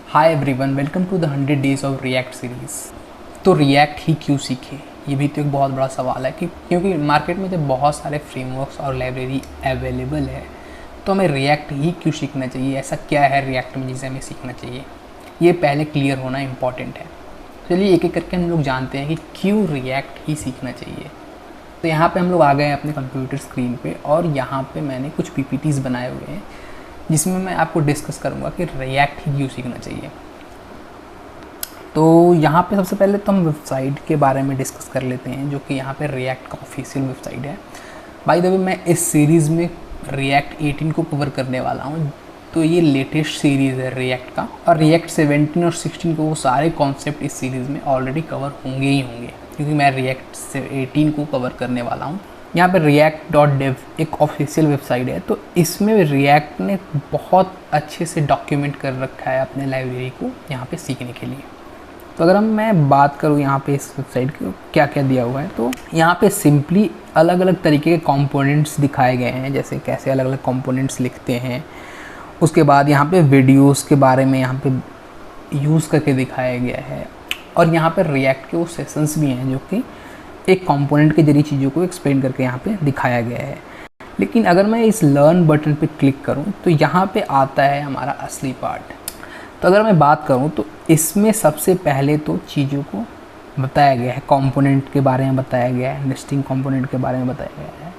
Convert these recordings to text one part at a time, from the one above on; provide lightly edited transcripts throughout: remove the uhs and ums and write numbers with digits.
Hi everyone, welcome to the 100 days of React series. तो React ही क्यों सीखें, ये भी तो एक बहुत बड़ा सवाल है कि क्योंकि मार्केट में जब बहुत सारे फ्रेमवर्क्स और लाइब्रेरी अवेलेबल है तो हमें रिएक्ट ही क्यों सीखना चाहिए। ऐसा क्या है रिएक्ट में जिसे हमें सीखना चाहिए, ये पहले क्लियर होना इम्पॉर्टेंट है। चलिए एक एक करके हम लोग जानते हैं कि क्यों रिएक्ट ही सीखना चाहिए। तो यहाँ पे हम लोग आ गए हैं अपने कंप्यूटर स्क्रीन पे और यहाँ पे मैंने कुछ पीपीटीज़ बनाए हुए हैं जिसमें मैं आपको डिस्कस करूँगा कि रिएक्ट ही क्यों सीखना चाहिए। तो यहाँ पे सबसे पहले तो हम वेबसाइट के बारे में डिस्कस कर लेते हैं, जो कि यहाँ पे रिएक्ट का ऑफिशियल वेबसाइट है। बाय द वे मैं इस सीरीज़ में रिएक्ट 18 को कवर करने वाला हूँ, तो ये लेटेस्ट सीरीज़ है रिएक्ट का, और रिएक्ट 17 और 16 को वो सारे कॉन्सेप्ट इस सीरीज़ में ऑलरेडी कवर होंगे ही होंगे, क्योंकि मैं रिएक्ट 18 को कवर करने वाला हूँ। यहाँ पे react.dev एक ऑफिशियल वेबसाइट है, तो इसमें रिएक्ट ने बहुत अच्छे से डॉक्यूमेंट कर रखा है अपने लाइब्रेरी को यहाँ पे सीखने के लिए। तो अगर मैं बात करूँ यहाँ पे इस वेबसाइट को क्या क्या दिया हुआ है, तो यहाँ पे सिंपली अलग अलग तरीके के कंपोनेंट्स दिखाए गए हैं, जैसे कैसे अलग अलग कंपोनेंट्स लिखते हैं। उसके बाद यहाँ पे वीडियोस के बारे में यहाँ पे यूज़ करके दिखाया गया है, और यहाँ पर रिएक्ट के वो सेशंस भी हैं जो कि एक कंपोनेंट के जरिए चीज़ों को एक्सप्लेन करके यहाँ पे दिखाया गया है। लेकिन अगर मैं इस लर्न बटन पे क्लिक करूँ तो यहाँ पे आता है हमारा असली पार्ट। तो अगर मैं बात करूँ तो इसमें सबसे पहले तो चीज़ों को बताया गया है, कंपोनेंट के बारे में बताया गया है, नेस्टिंग कंपोनेंट के बारे में बताया गया है।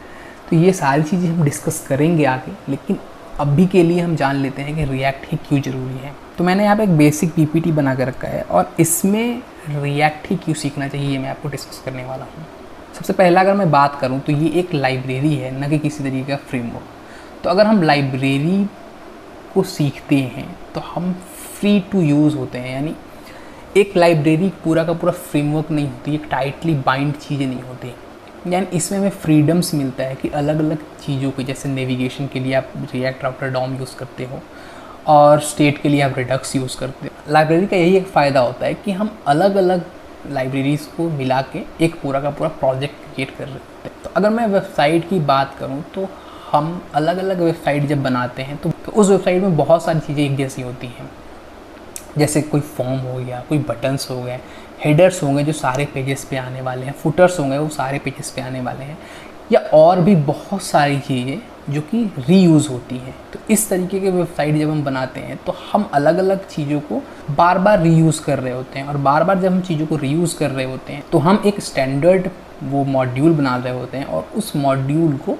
तो ये सारी चीज़ें हम डिस्कस करेंगे आगे, लेकिन अभी के लिए हम जान लेते हैं कि रिएक्ट ही क्यों ज़रूरी है। तो मैंने यहाँ पे एक बेसिक पीपीटी बना कर रखा है और इसमें रिएक्ट ही क्यों सीखना चाहिए ये मैं आपको डिस्कस करने वाला हूँ। सबसे पहला अगर मैं बात करूँ तो ये एक लाइब्रेरी है, न कि किसी तरीके का फ्रेमवर्क। तो अगर हम लाइब्रेरी को सीखते हैं तो हम फ्री टू यूज़ होते हैं, यानी एक लाइब्रेरी पूरा का पूरा फ्रेमवर्क नहीं होती, एक टाइटली बाइंड चीज़ें नहीं होती, यानी इसमें हमें फ्रीडम्स मिलता है कि अलग अलग चीज़ों को, जैसे नेविगेशन के लिए आप रिएक्ट राउटर डॉम यूज़ करते हो और स्टेट के लिए आप रिडक्स यूज़ करते हो। लाइब्रेरी का यही एक फ़ायदा होता है कि हम अलग अलग लाइब्रेरीज़ को मिला के एक पूरा का पूरा प्रोजेक्ट क्रिएट कर सकते हैं। तो अगर मैं वेबसाइट की बात करूँ तो हम अलग अलग वेबसाइट जब बनाते हैं तो उस वेबसाइट में बहुत सारी चीज़ें एक जैसी होती हैं, जैसे कोई फॉर्म हो गया, कोई बटन्स हो गए, हेडर्स होंगे जो सारे पेजेस पे आने वाले हैं, फुटर्स होंगे वो सारे पेजेस पे आने वाले हैं, या और भी बहुत सारी चीज़ें जो कि रीयूज़ होती हैं। तो इस तरीके के वेबसाइट जब हम बनाते हैं तो हम अलग अलग चीज़ों को बार बार रीयूज़ कर रहे होते हैं, और बार बार जब हम चीज़ों को रीयूज़ कर रहे होते हैं तो हम एक स्टैंडर्ड वो मॉड्यूल बना रहे होते हैं और उस मॉड्यूल को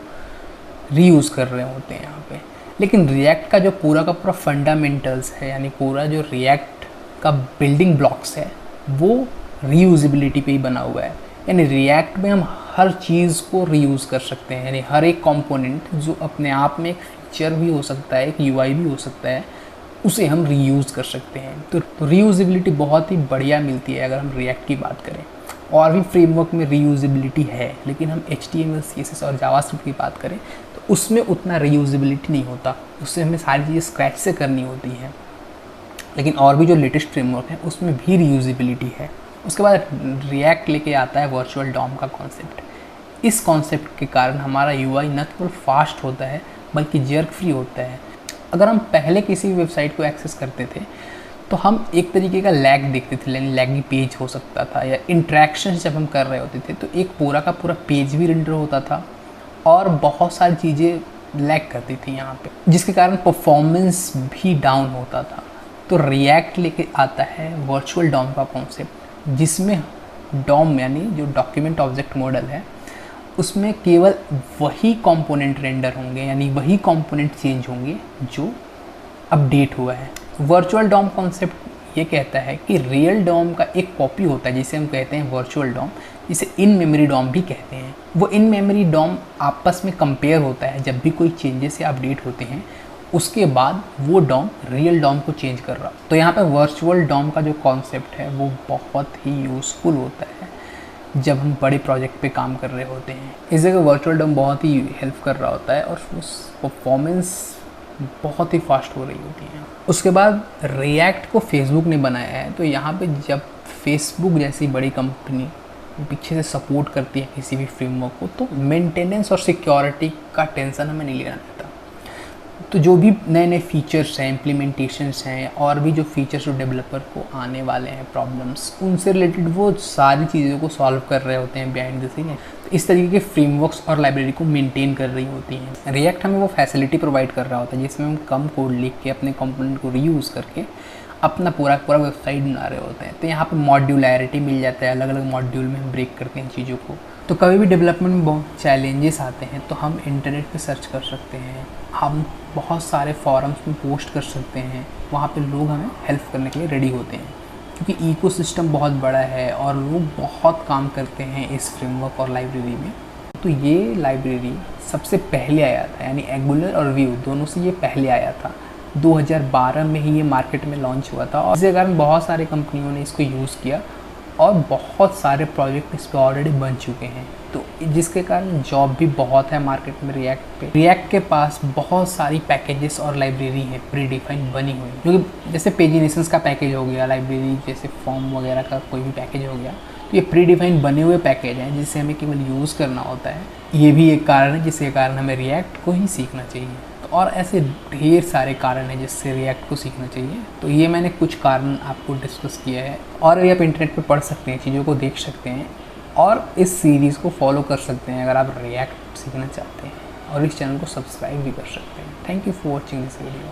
रीयूज़ कर रहे होते हैं यहाँ पे। लेकिन रिएक्ट का जो पूरा का पूरा फंडामेंटल्स है, यानी पूरा जो रिएक्ट का बिल्डिंग ब्लॉक्स है, वो रीयूजेबिलिटी पे ही बना हुआ है। यानी रिएक्ट में हम हर चीज़ को रीयूज़ कर सकते हैं, यानी हर एक कंपोनेंट जो अपने आप में एक फीचर भी हो सकता है, एक यूआई भी हो सकता है, उसे हम रीयूज़ कर सकते हैं। तो रीयूजेबिलिटी बहुत ही बढ़िया मिलती है अगर हम रिएक्ट की बात करें। और भी फ्रेमवर्क में रीयूजेबिलिटी है, लेकिन हम HTML, CSS और जावास्क्रिप्ट की बात करें तो उसमें उतना रीयूजेबिलिटी नहीं होता, उससे हमें सारी चीज़ें स्क्रैच से करनी होती हैं। लेकिन और भी जो लेटेस्ट फ्रेमवर्क है उसमें भी रीयूजेबिलिटी है। उसके बाद रिएक्ट लेके आता है वर्चुअल डॉम का कॉन्सेप्ट। इस कॉन्सेप्ट के कारण हमारा यूआई न केवल फास्ट होता है बल्कि जर्क फ्री होता है। अगर हम पहले किसी वेबसाइट को एक्सेस करते थे तो हम एक तरीके का लैग देखते थे, यानी लैगी पेज हो सकता था, या इंट्रैक्शन जब हम कर रहे होते थे तो एक पूरा का पूरा पेज भी रेंडर होता था और बहुत सारी चीज़ें लैग करती थी यहाँ पे, जिसके कारण परफॉर्मेंस भी डाउन होता था। तो रिएक्ट लेके आता है वर्चुअल डॉम का कॉन्सेप्ट, जिसमें डॉम यानी जो डॉक्यूमेंट ऑब्जेक्ट मॉडल है उसमें केवल वही कंपोनेंट रेंडर होंगे, यानी वही कंपोनेंट चेंज होंगे जो अपडेट हुआ है। वर्चुअल डॉम कॉन्सेप्ट ये कहता है कि रियल डॉम का एक कॉपी होता है जिसे हम कहते हैं वर्चुअल डॉम, जिसे इन मेमोरी डॉम भी कहते हैं। वो इन मेमोरी डॉम आपस में कंपेयर होता है जब भी कोई चेंजेस या अपडेट होते हैं, उसके बाद वो डॉम रियल डॉम को चेंज कर रहा। तो यहाँ पे वर्चुअल डॉम का जो कॉन्सेप्ट है वो बहुत ही यूज़फुल होता है जब हम बड़े प्रोजेक्ट पे काम कर रहे होते हैं। इस जगह वर्चुअल डॉम बहुत ही हेल्प कर रहा होता है और उस परफॉर्मेंस बहुत ही फास्ट हो रही होती है। उसके बाद रिएक्ट को फेसबुक ने बनाया है, तो यहाँ पे जब फेसबुक जैसी बड़ी कंपनी पीछे से सपोर्ट करती है किसी भी फ्रेमवर्क को, तो मेंटेनेंस और सिक्योरिटी का टेंशन हमें नहीं लेना रहता। तो जो भी नए नए फीचर्स हैं, इम्प्लीमेंटेशंस हैं और भी जो फीचर्स जो डेवलपर को आने वाले हैं प्रॉब्लम्स, उनसे रिलेटेड वो सारी चीज़ों को सॉल्व कर रहे होते हैं बिहाइंड द सीन। तो इस तरीके के फ्रेमवर्क्स और लाइब्रेरी को मेंटेन कर रही होती हैं। रिएक्ट हमें वो फैसिलिटी प्रोवाइड कर रहा होता है जिसमें हम कम कोड लिख के अपने कंपोनेंट को रीयूज़ करके अपना पूरा वेबसाइट बना रहे होते हैं। तो यहाँ पे मॉड्यूलैरिटी मिल जाता है, अलग अलग मॉड्यूल में हम ब्रेक करते हैं चीज़ों को। तो कभी भी डेवलपमेंट में बहुत चैलेंजेस आते हैं तो हम इंटरनेट पे सर्च कर सकते हैं, हम बहुत सारे फॉरम्स में पोस्ट कर सकते हैं, वहाँ पे लोग हमें हेल्प करने के लिए रेडी होते हैं क्योंकि इकोसिस्टम बहुत बड़ा है और लोग बहुत काम करते हैं इस फ्रेमवर्क और लाइब्रेरी में। तो ये लाइब्रेरी सबसे पहले आया था, यानी एंगुलर और व्यू दोनों से ये पहले आया था। 2012 में ही ये मार्केट में लॉन्च हुआ था और इसके कारण बहुत सारे कंपनियों ने इसको यूज़ किया और बहुत सारे प्रोजेक्ट इस पर ऑलरेडी बन चुके हैं। तो जिसके कारण जॉब भी बहुत है मार्केट में रिएक्ट पे। रिएक्ट के पास बहुत सारी पैकेजेस और लाइब्रेरी है प्री डिफाइंड बनी हुई, क्योंकि जैसे पेजिनेशंस का पैकेज हो गया, लाइब्रेरी जैसे फॉर्म वगैरह का कोई भी पैकेज हो गया, तो ये प्री डिफाइंड बने हुए पैकेज हैं जिसे हमें केवल यूज़ करना होता है। ये भी एक कारण है जिसके कारण हमें रिएक्ट को ही सीखना चाहिए। और ऐसे ढेर सारे कारण हैं जिससे रिएक्ट को सीखना चाहिए। तो ये मैंने कुछ कारण आपको डिस्कस किया है और ये आप इंटरनेट पे पढ़ सकते हैं, चीज़ों को देख सकते हैं और इस सीरीज़ को फॉलो कर सकते हैं अगर आप रिएक्ट सीखना चाहते हैं, और इस चैनल को सब्सक्राइब भी कर सकते हैं। Thank you for watching this video.